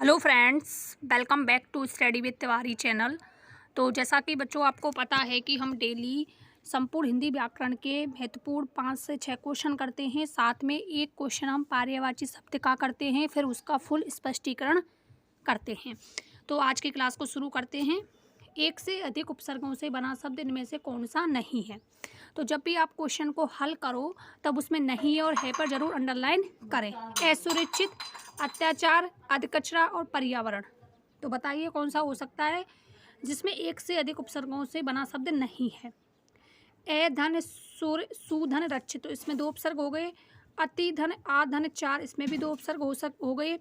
Hello friends, welcome back to study with Tiwari channel. तो जैसा कि बच्चों आपको पता है कि हम डेली संपूर्ण हिंदी व्याकरण के महत्वपूर्ण 5 से 6 क्वेश्चन करते हैं। साथ में एक क्वेश्चन हम पर्यायवाची शब्द का करते हैं, फिर उसका फुल स्पष्टीकरण करते हैं। तो आज की क्लास को शुरू करते हैं। एक से अधिक उपसर्गों से बना शब्द इनमें से कौन सा नहीं है। तो जब भी आप क्वेश्चन को हल करो तब उसमें नहीं और है पर जरूर अंडरलाइन करें। असुरक्षित, अत्याचार, अधकचरा और पर्यावरण। तो बताइए कौन सा हो सकता है जिसमें एक से अधिक उपसर्गों से बना शब्द नहीं है। धन, सूर्य, सुधन, रक्षित, तो इसमें 2 उपसर्ग हो गए। अति धन, आधन, चार, इसमें भी 2 उपसर्ग हो गए।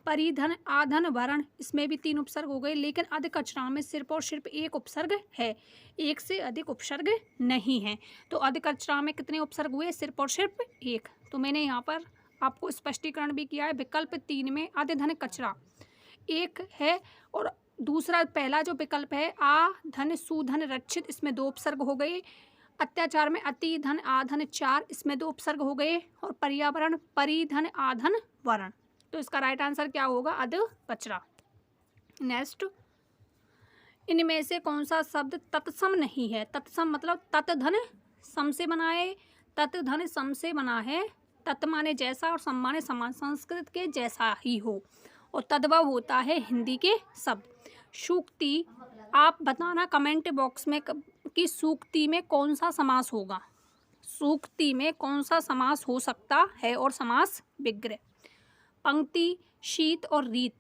परिधन, आधन, वरण, इसमें भी 3 उपसर्ग हो गए। लेकिन अधकचरा में सिर्फ और सिर्फ एक उपसर्ग है, एक से अधिक उपसर्ग नहीं है। तो अधकचरा में कितने उपसर्ग हुए? सिर्फ और सिर्फ एक। तो मैंने यहाँ पर आपको स्पष्टीकरण भी किया है। विकल्प 3 में अध धन कचरा एक है और दूसरा पहला जो विकल्प है आ धन सुधन रक्षित, इसमें 2 उपसर्ग हो गए। अत्याचार में अति धन आधन चार, इसमें 2 उपसर्ग हो गए। और पर्यावरण परिधन आधन वरण। तो इसका राइट आंसर क्या होगा? अध कचरा। नेक्स्ट, इनमें से कौन सा शब्द तत्सम नहीं है? तत्सम मतलब तत् धन सम से बना है। तत् धन सम से बना है। तत् माने जैसा और सम माने समान, संस्कृत के जैसा ही हो। और तद्भव होता है हिंदी के शब्द। सूक्ति, आप बताना कमेंट बॉक्स में कि सूक्ति में कौन सा समास होगा। सूक्ति में कौन सा समास हो सकता है और समास विग्रह। पंक्ति, शीत और रीत।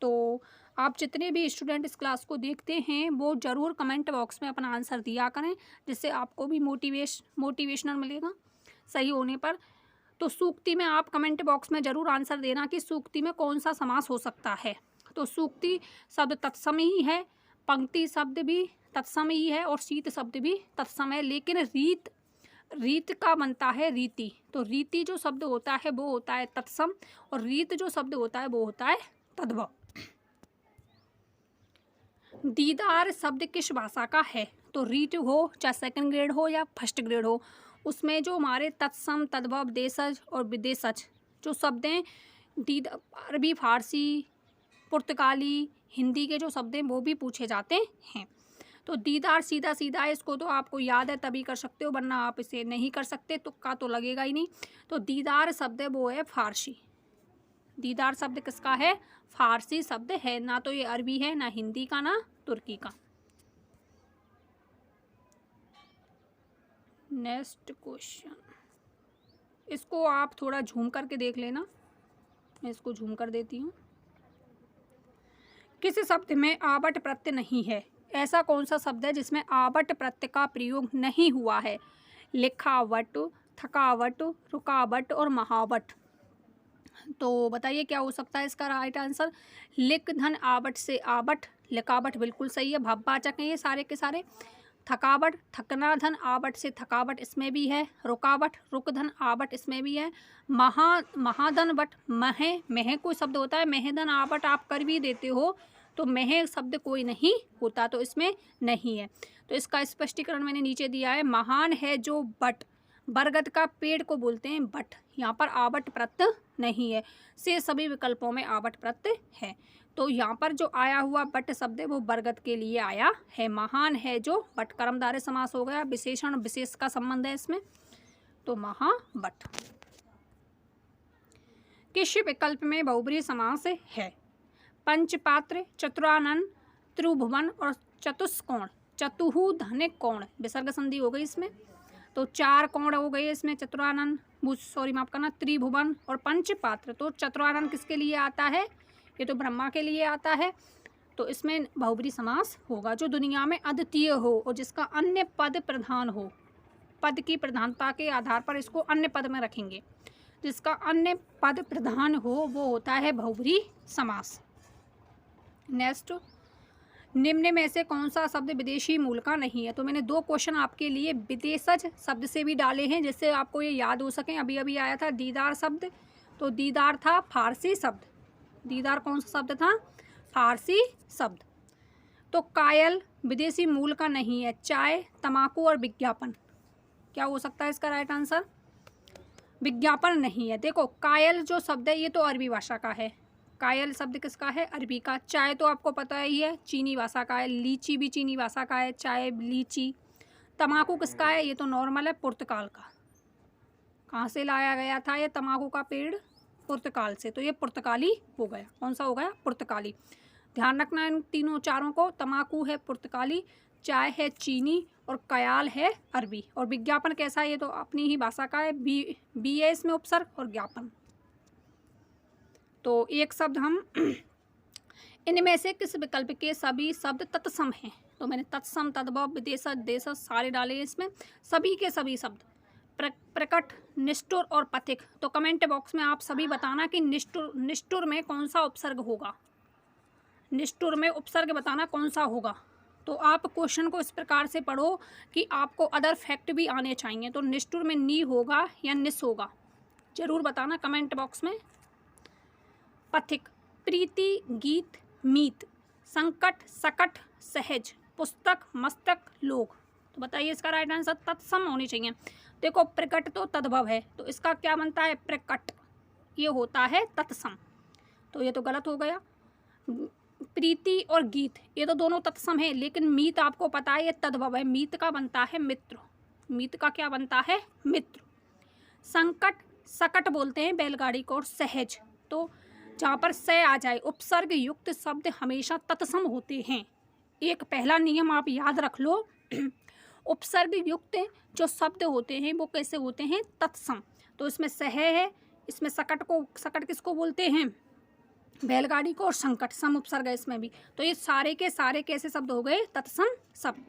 तो आप जितने भी स्टूडेंट इस क्लास को देखते हैं वो ज़रूर कमेंट बॉक्स में अपना आंसर दिया करें, जिससे आपको भी मोटिवेशनल मिलेगा सही होने पर। तो सूक्ति में आप कमेंट बॉक्स में ज़रूर आंसर देना कि सूक्ति में कौन सा समास हो सकता है। तो सूक्ति शब्द तत्सम ही है, पंक्ति शब्द भी तत्सम ही है और शीत शब्द भी तत्सम है। लेकिन रीत का बनता है रीति। तो रीति जो शब्द होता है वो होता है तत्सम और रीत जो शब्द होता है वो होता है तद्भव। दीदार शब्द किस भाषा का है? तो रीट हो चाहे सेकंड ग्रेड हो या फर्स्ट ग्रेड हो, उसमें जो हमारे तत्सम, तद्भव, देशज और विदेशज जो शब्द हैं, अरबी, फारसी, पुर्तगाली, हिंदी के जो शब्द हैं वो भी पूछे जाते हैं। तो दीदार सीधा सीधा है, इसको तो आपको याद है तभी कर सकते हो, वरना आप इसे नहीं कर सकते, तुक्का तो लगेगा ही नहीं। तो दीदार शब्द है वो है फारसी। दीदार शब्द किसका है? फारसी शब्द है। ना तो ये अरबी है, ना हिंदी का, ना तुर्की का। नेक्स्ट क्वेश्चन, इसको आप थोड़ा झूम करके देख लेना। मैं इसको झूम कर देती हूँ। किस शब्द में आवट प्रत्यय नहीं है? ऐसा कौन सा शब्द है जिसमें आवट प्रत्यय का प्रयोग नहीं हुआ है? लिखावट, थकावट, रुकावट और महावट। तो बताइए क्या हो सकता है इसका राइट आंसर? लिक धन आवट से आवट, लिखावट बिल्कुल सही है, भाववाचक है ये सारे के सारे। थकावट, थकना धन आवट से थकावट, इसमें भी है। रुकावट, रुक धन आवट, इसमें भी है। महाधन वट, मह कोई शब्द होता है, महधन आवट आप कर भी देते हो तो मह शब्द कोई नहीं होता, तो इसमें नहीं है। तो इसका स्पष्टीकरण मैंने नीचे दिया है। महान है जो बट, बरगद का पेड़ को बोलते हैं बट, यहाँ पर आवट प्रत्यय नहीं है। से सभी विकल्पों में आवट प्रत्यय है। तो यहाँ पर जो आया हुआ बट शब्द है वो बरगद के लिए आया है। महान है जो बट, कर्मधारय समास हो गया, विशेषण विशेष का संबंध है इसमें, तो महाबट। किस विकल्प में बहुब्रीहि समास है? पंचपात्र, चतुरानन, त्रिभुवन और चतुष्कोण। चतुहु धनिक कोण, विसर्ग संधि हो गई इसमें, तो 4 कोण हो गए इसमें। चतुरानन, माफ करना, त्रिभुवन और पंचपात्र। तो चतुरानन किसके लिए आता है? ये तो ब्रह्मा के लिए आता है। तो इसमें बहुब्रीहि समास होगा जो दुनिया में अद्वितीय हो और जिसका अन्य पद प्रधान हो। पद की प्रधानता के आधार पर इसको अन्य पद में रखेंगे। जिसका अन्य पद प्रधान हो वो होता है बहुब्रीहि समास। नेक्स्ट, निम्न में से कौन सा शब्द विदेशी मूल का नहीं है? तो मैंने 2 क्वेश्चन आपके लिए विदेशज शब्द से भी डाले हैं जिससे आपको ये याद हो सके। अभी अभी आया था दीदार शब्द, तो दीदार था फारसी शब्द। दीदार कौन सा शब्द था? फारसी शब्द। तो कायल विदेशी मूल का नहीं है। चाय, तम्बाकू और विज्ञापन, क्या हो सकता है इसका राइट आंसर? विज्ञापन नहीं है। देखो कायल जो शब्द है ये तो अरबी भाषा का है, कायल शब्द किसका है, अरबी का। चाय तो आपको पता ही है चीनी भाषा का है, लीची भी चीनी भाषा का है, चाय लीची। तम्बाकू किसका है, ये तो नॉर्मल है, पुर्तगाल का। कहाँ से लाया गया था ये तम्बाकू का पेड़, पुर्तगाल से, तो ये पुर्तगाली हो गया। कौन सा हो गया, पुर्तगाली। ध्यान रखना इन तीनों चारों को, तम्बाकू है पुर्तगाली, चाय है चीनी और कयाल है अरबी। और विज्ञापन कैसा है, ये तो अपनी ही भाषा का है, बी है इसमें उपसर्ग और ज्ञापन। तो एक शब्द हम इनमें से किस विकल्प के सभी शब्द तत्सम हैं, तो मैंने तत्सम, तद्भव, विदेशज, देशज सारे डाले हैं इसमें। सभी के सभी शब्द प्रकट, निष्ठुर और पथिक। तो कमेंट बॉक्स में आप सभी बताना कि निष्ठुर में कौन सा उपसर्ग होगा, निष्ठुर में उपसर्ग बताना कौन सा होगा। तो आप क्वेश्चन को इस प्रकार से पढ़ो कि आपको अदर फैक्ट भी आने चाहिए। तो निष्ठुर में नी होगा या निस होगा, जरूर बताना कमेंट बॉक्स में। पथिक, प्रीति, गीत, मीत, संकट, सकट, सहज, पुस्तक, मस्तक, लोग। तो बताइए इसका राइट आंसर तत्सम होनी चाहिए। देखो प्रकट तो तद्भव है, तो इसका क्या बनता है, प्रकट, ये होता है तत्सम, तो ये तो गलत हो गया। प्रीति और गीत ये तो दोनों तत्सम है, लेकिन मीत आपको पता है ये तद्भव है, मीत का बनता है मित्र, मीत का क्या बनता है, मित्र। संकट, सकट बोलते हैं बैलगाड़ी को, और सहज, तो जहाँ पर से आ जाए उपसर्ग युक्त शब्द हमेशा तत्सम होते हैं। एक पहला नियम आप याद रख लो, उपसर्ग युक्त जो शब्द होते हैं वो कैसे होते हैं, तत्सम। तो इसमें सह है, इसमें सकट किसको बोलते हैं, बैलगाड़ी को, और संकट सम उपसर्ग है इसमें भी। तो ये सारे के सारे कैसे शब्द हो गए, तत्सम शब्द।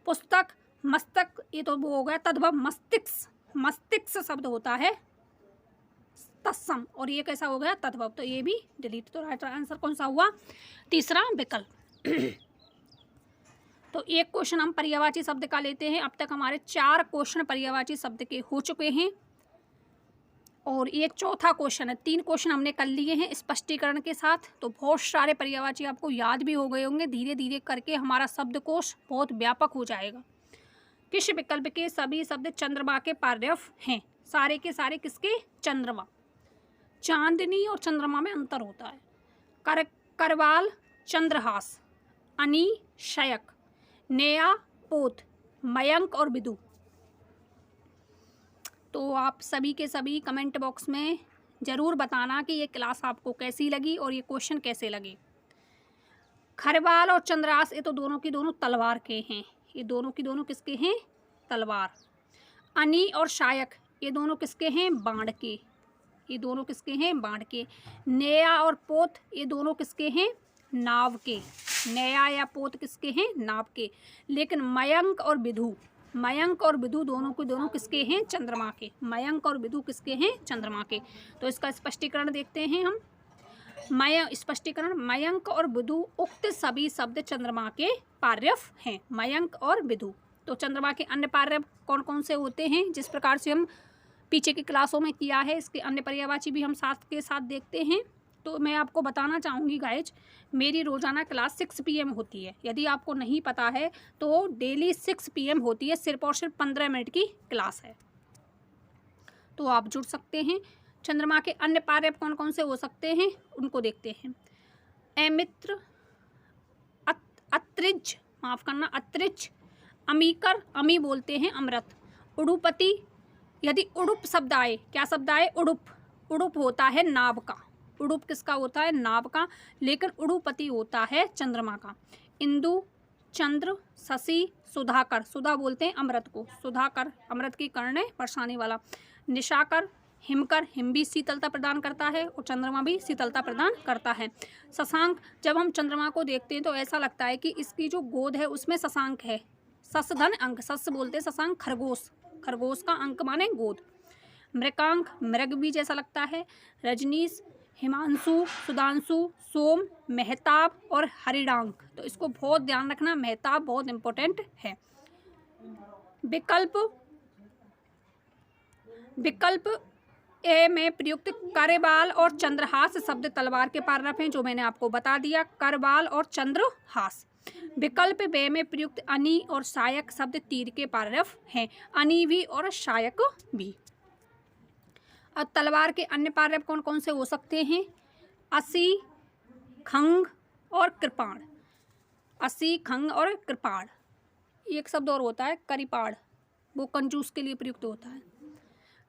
पुस्तक, मस्तक, ये तो वो हो गया तद्भव। मस्तिष्क, मस्तिष्क शब्द होता है तत्सम, और ये कैसा हो गया, तद्भव, तो ये भी डिलीट। तो राइट आंसर कौन सा हुआ, तीसरा विकल्प। तो एक क्वेश्चन हम पर्यायवाची शब्द का लेते हैं। अब तक हमारे 4 क्वेश्चन पर्यायवाची शब्द के हो चुके हैं, और एक चौथा क्वेश्चन है। 3 क्वेश्चन हमने कर लिए हैं स्पष्टीकरण के साथ, तो बहुत सारे पर्यायवाची आपको याद भी हो गए होंगे। धीरे धीरे करके हमारा शब्दकोश बहुत व्यापक हो जाएगा। किस विकल्प के सभी शब्द चंद्रमा के पार्यफ हैं, सारे के सारे किसके, चंद्रमा। चांदनी और चंद्रमा में अंतर होता है। करवाल, चंद्रहास, अनी, शयक, नेया, पोत, मयंक और बिदु। तो आप सभी के सभी कमेंट बॉक्स में ज़रूर बताना कि ये क्लास आपको कैसी लगी और ये क्वेश्चन कैसे लगे। खरवाल और चंद्रहास ये तो दोनों की दोनों तलवार के हैं, ये दोनों की दोनों किसके हैं, तलवार। अनी और शायक ये दोनों किसके हैं, बाण के, ये दोनों किसके हैं, बाण के। नेया और पोत ये दोनों किसके हैं, नाव के। नया या पोत किसके हैं, नाव के। लेकिन मयंक और विदु, मयंक और विदु दोनों के दोनों किसके हैं, चंद्रमा के। मयंक और विदु किसके हैं, चंद्रमा के। तो इसका स्पष्टीकरण देखते हैं हम। स्पष्टीकरण, मयंक और विदु उक्त सभी शब्द चंद्रमा के पार्यफ हैं, मयंक और विदु। तो चंद्रमा के अन्य पार्यफ कौन कौन से होते हैं, जिस प्रकार से हम पीछे की क्लासों में किया है, इसके अन्य पर्यायवाची भी हम साथ के साथ देखते हैं। तो मैं आपको बताना चाहूँगी गाइज, मेरी रोज़ाना क्लास 6 PM होती है। यदि आपको नहीं पता है तो डेली 6 PM होती है, सिर्फ और सिर्फ 15 मिनट की क्लास है, तो आप जुड़ सकते हैं। चंद्रमा के अन्य पार्यफ कौन कौन से हो सकते हैं उनको देखते हैं। अमित्र, अत्रिज, माफ़ करना, अत्रिज, अमीकर, अमी बोलते हैं अमृत। उड़ुपति, यदि उड़ुप शब्द आए, क्या शब्द आए, उड़ुप, उड़ुप होता है नाव का, उड़ुप किसका होता है, नाव का, लेकिन उड़ुपति होता है चंद्रमा का। इंदु, चंद्र, शशि, सुधाकर, सुधा बोलते हैं अमृत को, सुधाकर अमृत की कर्ण है बरसाने वाला। निशाकर, हिमकर, हिम भी शीतलता प्रदान करता है और चंद्रमा भी शीतलता प्रदान करता है। शशांक, जब हम चंद्रमा को देखते हैं तो ऐसा लगता है कि इसकी जो गोद है उसमें शशांक है। शश धन अंक, शश बोलते हैं शशांक, खरगोश, खरगोश का अंक माने गोद। मृकांक, मृग भी जैसा लगता है। रजनीश, हिमांशु, सुधांशु, सोम, मेहताब और हरिडांक। तो इसको बहुत ध्यान रखना, मेहताब बहुत इंपॉर्टेंट है। विकल्प ए में प्रयुक्त करवाल और चंद्रहास शब्द तलवार के पार्यफ हैं, जो मैंने आपको बता दिया, करवाल और चंद्रहास। विकल्प बे में प्रयुक्त अनी और शायक शब्द तीर के पार्यफ हैं, अनी भी और शायक भी। अब तलवार के अन्य पार्य कौन कौन से हो सकते हैं? असी, खंग और कृपाण। असी, खंग और कृपाण। एक शब्द और होता है करिपाड़, वो कंजूस के लिए प्रयुक्त होता है।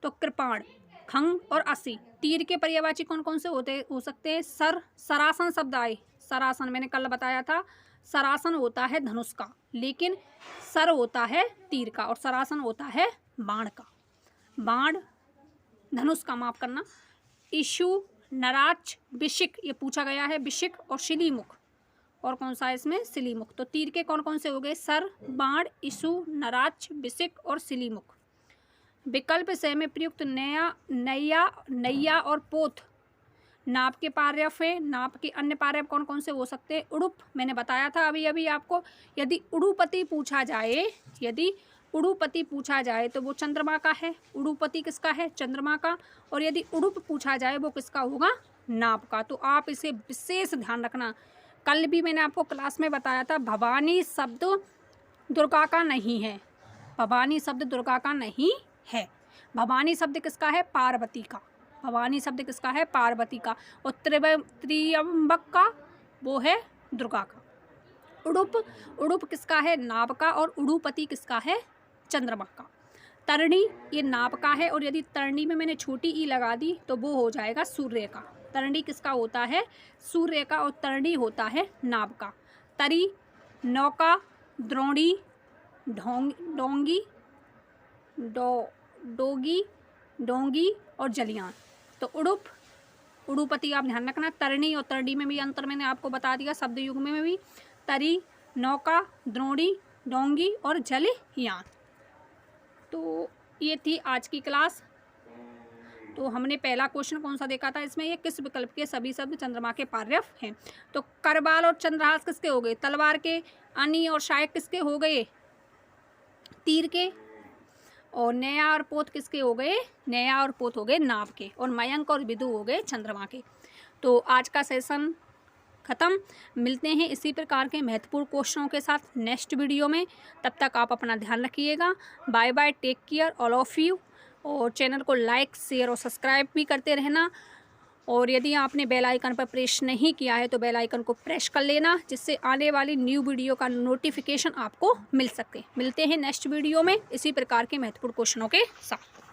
तो कृपाण, खंग और असी। तीर के पर्यायवाची कौन कौन से हो सकते हैं? सर, सरासन शब्द आए। सरासन मैंने कल बताया था, सरासन होता है धनुष का, लेकिन सर होता है तीर का और सरासन होता है बाण का। बाण धनुष का, माफ करना। इशु, नराच, विशिक, ये पूछा गया है, विशिक और शिलीमुख। और कौन सा है इसमें? शिलीमुख। तो तीर के कौन कौन से हो गए? सर, बाण, इशु, नराच, विशिक और शिलीमुख। विकल्प से में प्रयुक्त नैया और पोथ नाप के पार्यव है। नाप के अन्य पार्यव कौन कौन से हो सकते हैं? उड़ुप, मैंने बताया था अभी अभी आपको। यदि उड़ुपति पूछा जाए तो वो चंद्रमा का है। उड़ुपति किसका है? चंद्रमा का। और यदि उड़ुप पूछा जाए वो किसका होगा? नाप का। तो आप इसे विशेष ध्यान रखना। कल भी मैंने आपको क्लास में बताया था, भवानी शब्द दुर्गा का नहीं है। भवानी शब्द दुर्गा का नहीं है। भवानी शब्द किसका है? पार्वती का। भवानी शब्द किसका है? पार्वती का। और त्र्यंबक का वो है दुर्गा का। उड़ुप किसका है? नाभ का। और उड़ुपति किसका है? चंद्रमा का। तरणी ये नाभ का है, और यदि तरणी में मैंने छोटी ई लगा दी तो वो हो जाएगा सूर्य का। तरणी किसका होता है? सूर्य का। और तरणी होता है नाभ का। तरी, नौका, द्रोणी, डोंगी, डोंगी और जलियान। तो उड़ुपति आप ध्यान रखना। तरणी और तरणी में भी अंतर मैंने आपको बता दिया, शब्द युग में भी। तरी, नौका, द्रोणी, डोंगी और जलयान। तो ये थी आज की क्लास। तो हमने पहला क्वेश्चन कौन सा देखा था इसमें? ये किस विकल्प के सभी शब्द चंद्रमा के पार्यव हैं? तो करबाल और चंद्रहास किसके हो गए? तलवार के। अनी और शायक किसके हो गए? तीर के। और नया और पोत किसके हो गए? नया और पोत हो गए नाभ के। और मयंक और विदु हो गए चंद्रमा के। तो आज का सेशन ख़त्म। मिलते हैं इसी प्रकार के महत्वपूर्ण क्वेश्चनों के साथ नेक्स्ट वीडियो में। तब तक आप अपना ध्यान रखिएगा। Bye bye, take care all of you. और चैनल को लाइक, शेयर और सब्सक्राइब भी करते रहना। और यदि आपने बेल आइकन पर प्रेस नहीं किया है तो बेल आइकन को प्रेस कर लेना, जिससे आने वाली न्यू वीडियो का नोटिफिकेशन आपको मिल सके। मिलते हैं नेक्स्ट वीडियो में इसी प्रकार के महत्वपूर्ण क्वेश्चनों के साथ।